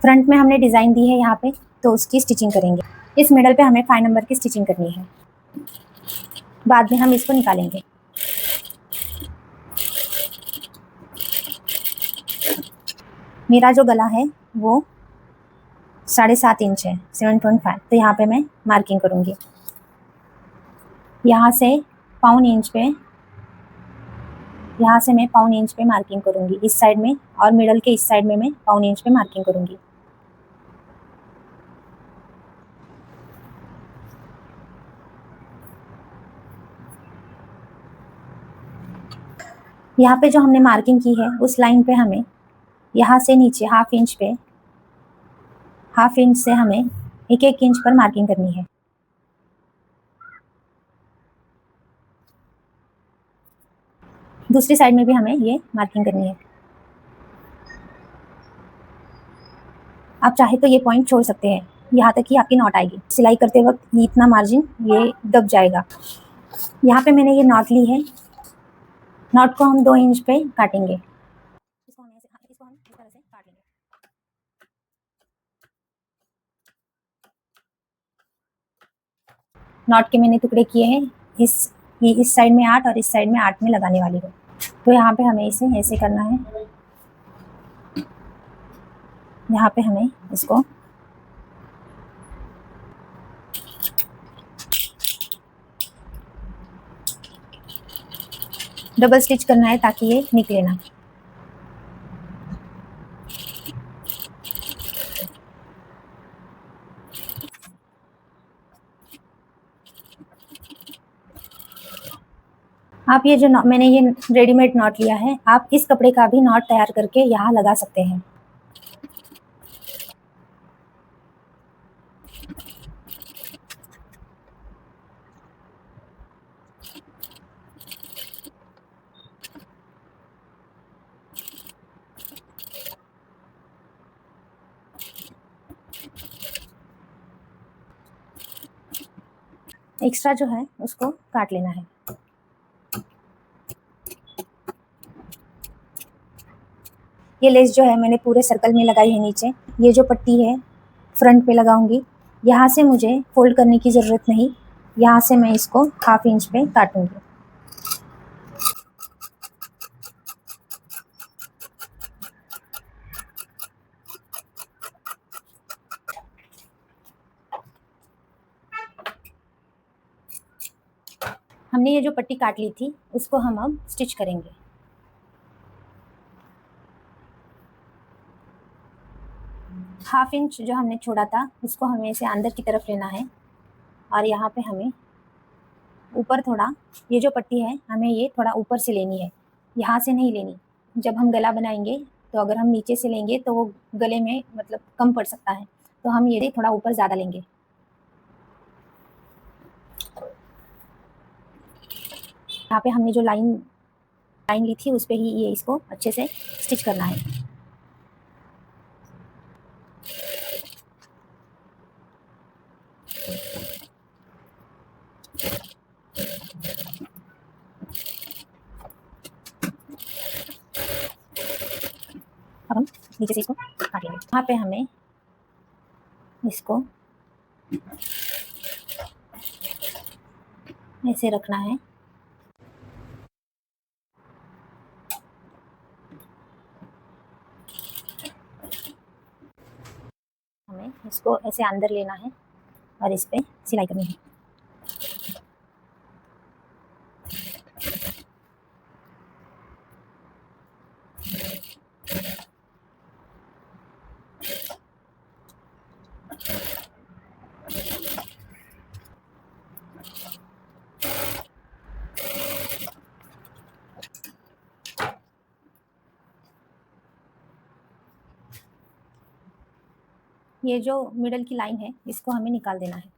Front में हमने design दी है यहाँ पे, तो उसकी स्टिचिंग करेंगे। इस मिडल पे हमें 5 नंबर की स्टिचिंग करनी है, बाद में हम इसको निकालेंगे। मेरा जो गला है वो 7.5 इंच है, 7.5। तो यहाँ पे मैं मार्किंग करूँगी। यहाँ से पौन इंच पे, यहाँ से मैं पौन इंच पे मार्किंग करूँगी इस साइड में, और मिडल के इस साइड में मैं पौन इंच पे मार्किंग करूँगी। यहाँ पे जो हमने मार्किंग की है उस लाइन पे हमें यहाँ से नीचे हाफ इंच से हमें 1-1 इंच पर मार्किंग करनी है। दूसरी साइड में भी हमें ये मार्किंग करनी है। आप चाहे तो ये पॉइंट छोड़ सकते हैं यहाँ तक कि आपकी नॉट आएगी। सिलाई करते वक्त ये इतना मार्जिन ये दब जाएगा। यहाँ पे मैंने ये नॉट ली है, नॉट को हम 2 इंच पे काटेंगे। इसको हम इस तरह से काट लेंगे। नॉट के मैंने टुकड़े किए हैं, इस साइड में 8 और इस साइड में 8 में लगाने वाली हूँ। तो यहाँ पे हमें इसे ऐसे करना है। यहाँ पे हमें इसको डबल स्टिच करना है ताकि ये निकले ना। आप ये जो मैंने ये रेडीमेड नॉट लिया है, आप इस कपड़े का भी नॉट तैयार करके यहाँ लगा सकते हैं। एक्स्ट्रा जो है उसको काट लेना है। ये लेस जो है मैंने पूरे सर्कल में लगाई है नीचे। ये जो पट्टी है फ्रंट पे लगाऊंगी। यहाँ से मुझे फोल्ड करने की ज़रूरत नहीं, यहाँ से मैं इसको हाफ इंच पे काटूंगी। हमने ये जो पट्टी काट ली थी उसको हम अब स्टिच करेंगे। हाफ इंच जो हमने छोड़ा था उसको हमें इसे अंदर की तरफ लेना है, और यहाँ पे हमें ऊपर थोड़ा, ये जो पट्टी है हमें ये थोड़ा ऊपर से लेनी है, यहाँ से नहीं लेनी। जब हम गला बनाएंगे तो अगर हम नीचे से लेंगे तो वो गले में मतलब कम पड़ सकता है, तो हम ये थोड़ा ऊपर ज़्यादा लेंगे। यहाँ पे हमने जो लाइन ली थी उस पर ही ये इसको अच्छे से स्टिच करना है। अब हम नीचे से इसको काट लेंगे। यहाँ पे हमें इसको ऐसे रखना है। हमें इसको ऐसे अंदर लेना है और इस पे सिलाई करनी है। ये जो मिडल की लाइन है इसको हमें निकाल देना है।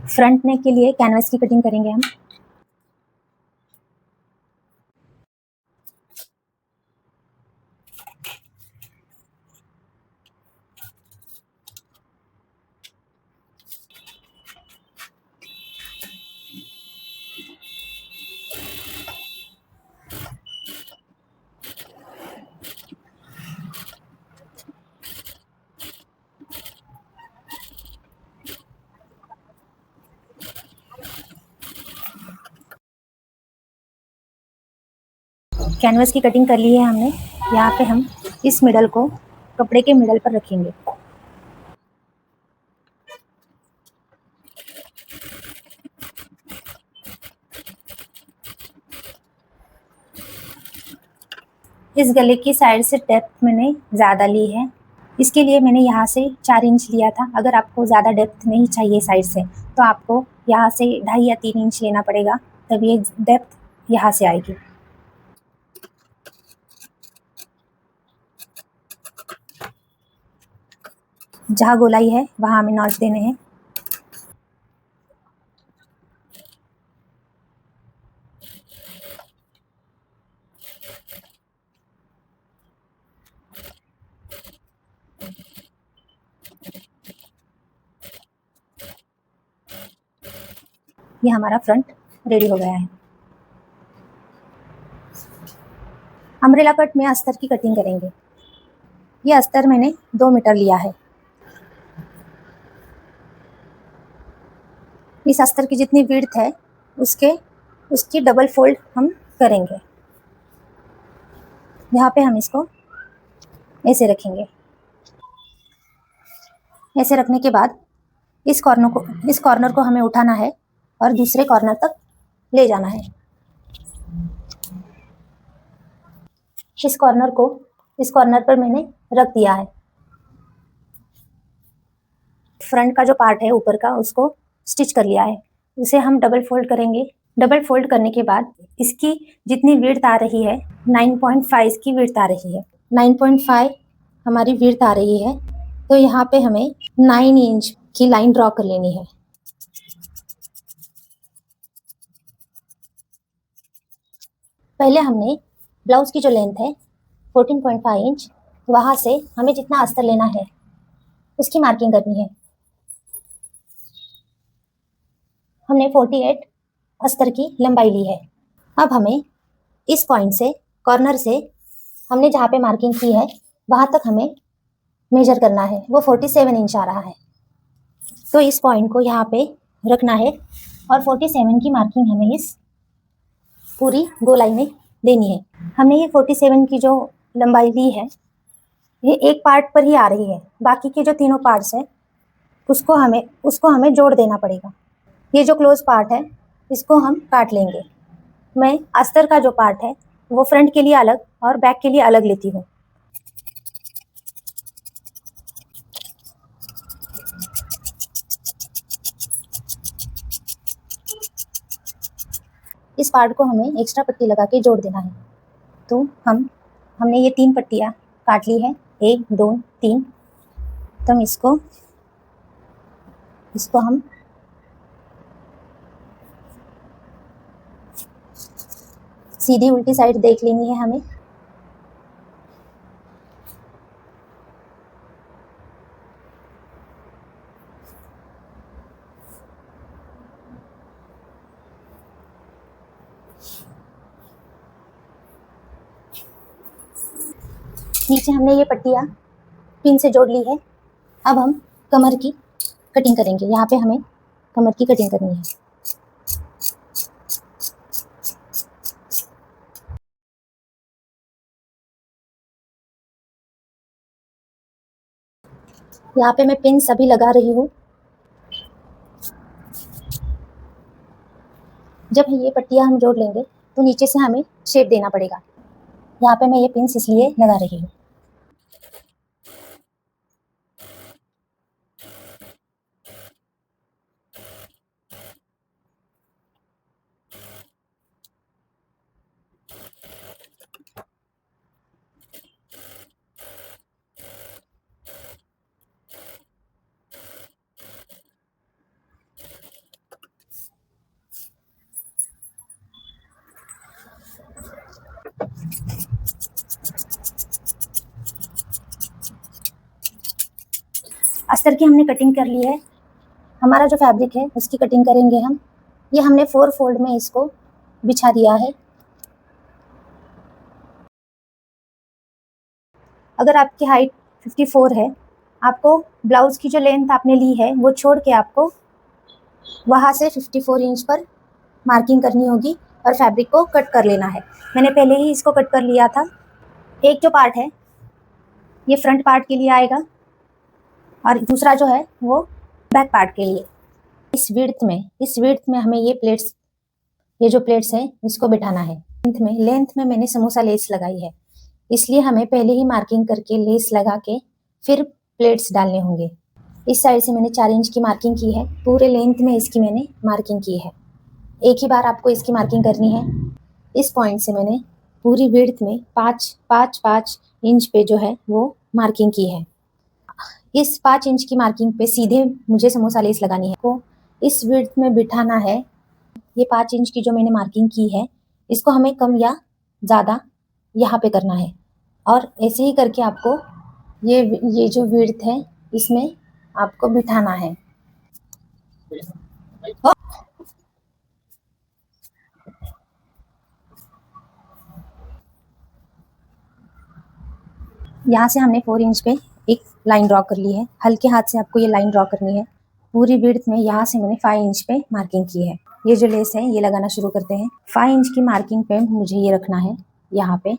फ्रंट नेक के लिए कैनवस की कटिंग करेंगे हम। कैनवस की कटिंग कर ली है हमने। यहाँ पे हम इस मिडल को कपड़े के मिडल पर रखेंगे। इस गले की साइड से डेप्थ मैंने ज़्यादा ली है, इसके लिए मैंने यहाँ से 4 इंच लिया था। अगर आपको ज़्यादा डेप्थ नहीं चाहिए साइड से तो आपको यहाँ से 2.5 या 3 इंच लेना पड़ेगा, तब ये डेप्थ यहाँ से आएगी। जहाँ गोलाई है वहाँ हमें नॉच देने हैं। ये हमारा फ्रंट रेडी हो गया है। अम्ब्रेला कट में अस्तर की कटिंग करेंगे। ये अस्तर मैंने 2 मीटर लिया है। इस अस्तर की जितनी विड्थ है उसकी डबल फोल्ड हम करेंगे। यहाँ पे हम इसको ऐसे रखेंगे। ऐसे रखने के बाद इस कॉर्नर को हमें उठाना है और दूसरे कॉर्नर तक ले जाना है। इस कॉर्नर पर मैंने रख दिया है। फ्रंट का जो पार्ट है ऊपर का उसको स्टिच कर लिया है। उसे हम डबल फोल्ड करेंगे। डबल फोल्ड करने के बाद इसकी जितनी विड्थ आ रही है 9.5 की विड्थ आ रही है। 9.5 हमारी विड्थ आ रही है, तो यहाँ पे हमें 9 इंच की लाइन ड्रॉ कर लेनी है। पहले हमने ब्लाउज की जो लेंथ है 14.5 इंच, वहाँ से हमें जितना अस्तर लेना है उसकी मार्किंग करनी है। हमने 48 अस्तर की लंबाई ली है। अब हमें इस पॉइंट से कॉर्नर से हमने जहाँ पे मार्किंग की है वहाँ तक हमें मेजर करना है। वो 47 इंच आ रहा है, तो इस पॉइंट को यहाँ पे रखना है और 47 की मार्किंग हमें इस पूरी गोलाई में देनी है। हमने ये 47 की जो लंबाई ली है ये एक पार्ट पर ही आ रही है, बाकी के जो तीनों पार्ट्स हैं उसको हमें जोड़ देना पड़ेगा। ये जो क्लोज पार्ट है इसको हम काट लेंगे। मैं अस्तर का जो पार्ट है वो फ्रंट के लिए अलग और बैक के लिए अलग लेती हूँ। इस पार्ट को हमें एक्स्ट्रा पट्टी लगा के जोड़ देना है। तो हमने ये 3 पट्टियाँ काट ली है, 1 2 3। तो हम इसको हम सीधी उल्टी साइड देख लेनी है हमें। नीचे हमने ये पट्टियाँ पिन से जोड़ ली है। अब हम कमर की कटिंग करेंगे। यहाँ पे हमें कमर की कटिंग करनी है। यहाँ पे मैं पिन सभी लगा रही हूँ। जब ये पट्टियाँ हम जोड़ लेंगे तो नीचे से हमें शेप देना पड़ेगा। यहाँ पे मैं ये पिन इसलिए लगा रही हूँ। अस्तर की हमने कटिंग कर ली है। हमारा जो फैब्रिक है उसकी कटिंग करेंगे हम। ये हमने 4 फोल्ड में इसको बिछा दिया है। अगर आपकी हाइट 54 है, आपको ब्लाउज की जो लेंथ आपने ली है वो छोड़ के आपको वहाँ से 54 इंच पर मार्किंग करनी होगी और फैब्रिक को कट कर लेना है। मैंने पहले ही इसको कट कर लिया था। एक जो पार्ट है ये फ्रंट पार्ट के लिए आएगा और दूसरा जो है वो बैक पार्ट के लिए। इस विड्थ में हमें ये जो प्लेट्स है इसको बिठाना है। लेंथ में मैंने समोसा लेस लगाई है, इसलिए हमें पहले ही मार्किंग करके लेस लगा के फिर प्लेट्स डालने होंगे। इस साइड से मैंने 4 इंच की मार्किंग की है, पूरे लेंथ में इसकी मैंने मार्किंग की है। एक ही बार आपको इसकी मार्किंग करनी है। इस पॉइंट से मैंने पूरी विड्थ में 5 इंच पे जो है वो मार्किंग की है। इस 5 इंच की मार्किंग पे सीधे मुझे समोसा लेस लगानी है। को इस विड्थ में बिठाना है। ये 5 इंच की जो मैंने मार्किंग की है इसको हमें कम या ज़्यादा यहाँ पे करना है और ऐसे ही करके आपको ये जो विड्थ है इसमें आपको बिठाना है। यहाँ से हमने 4 इंच पे एक लाइन ड्रॉ कर ली है। हल्के हाथ से आपको ये लाइन ड्रॉ करनी है। पूरी विड्थ में यहाँ से मैंने 5 इंच पे मार्किंग की है। ये जो लेस है ये लगाना शुरू करते हैं। 5 इंच की मार्किंग पे मुझे ये रखना है यहाँ पे।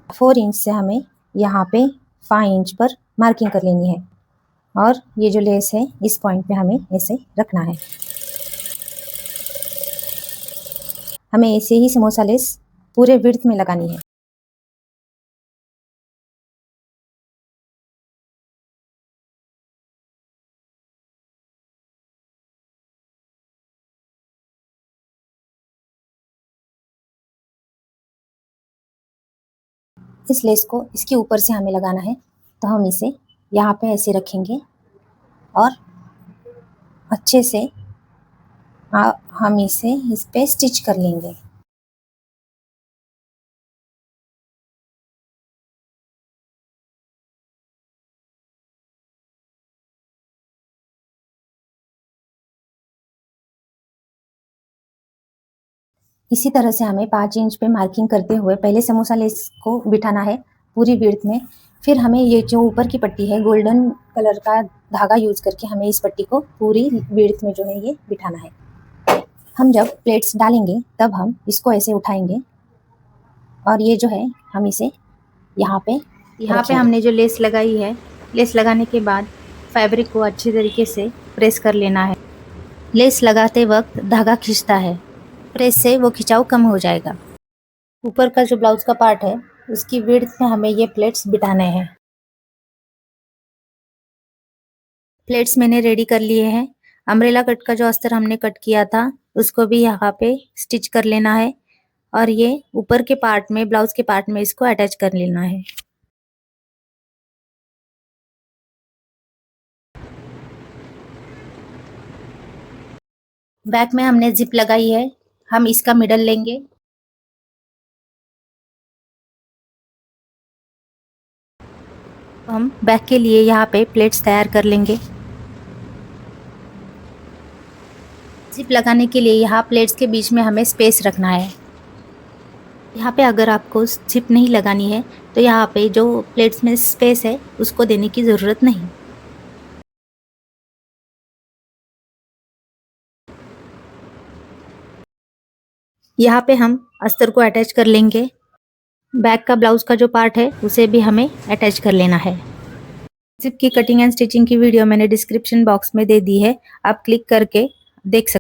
4 इंच से हमें यहाँ पे 5 इंच पर मार्किंग कर लेनी है और ये जो लेस है इस पॉइंट पे हमें ऐसे रखना है। हमें ऐसे ही समोसा लेस पूरे विड्थ में लगानी है। इस लेस को इसके ऊपर से हमें लगाना है, तो हम इसे यहाँ पे ऐसे रखेंगे और अच्छे से हम इसे इस पे स्टिच कर लेंगे। इसी तरह से हमें 5 इंच पे मार्किंग करते हुए पहले समोसा लेस को बिठाना है पूरी विड्थ में। फिर हमें ये जो ऊपर की पट्टी है गोल्डन कलर का धागा यूज करके हमें इस पट्टी को पूरी विड्थ में जो है ये बिठाना है। हम जब प्लेट्स डालेंगे तब हम इसको ऐसे उठाएंगे और ये जो है हम इसे यहाँ पे हमने जो लेस लगाई है, लेस लगाने के बाद फैब्रिक को अच्छे तरीके से प्रेस कर लेना है। लेस लगाते वक्त धागा खींचता है, प्रेस से वो खिंचाव कम हो जाएगा। ऊपर का जो ब्लाउज का पार्ट है उसकी विड्थ में हमें ये प्लेट्स बिठाने हैं। प्लेट्स मैंने रेडी कर लिए हैं। अम्ब्रेला कट का जो अस्तर हमने कट किया था उसको भी यहाँ पे स्टिच कर लेना है और ये ऊपर के पार्ट में ब्लाउज के पार्ट में इसको अटैच कर लेना है। बैक में हमने जिप लगाई है, हम इसका मिडल लेंगे। हम बैक के लिए यहाँ पे प्लेट्स तैयार कर लेंगे। जिप लगाने के लिए यहाँ प्लेट्स के बीच में हमें स्पेस रखना है। यहाँ पे अगर आपको जिप नहीं लगानी है तो यहाँ पे जो प्लेट्स में स्पेस है उसको देने की ज़रूरत नहीं। यहाँ पे हम अस्तर को अटैच कर लेंगे। बैक का ब्लाउज का जो पार्ट है उसे भी हमें अटैच कर लेना है। जिप की कटिंग एंड स्टिचिंग की वीडियो मैंने डिस्क्रिप्शन बॉक्स में दे दी है, आप क्लिक करके देख सकते हैं।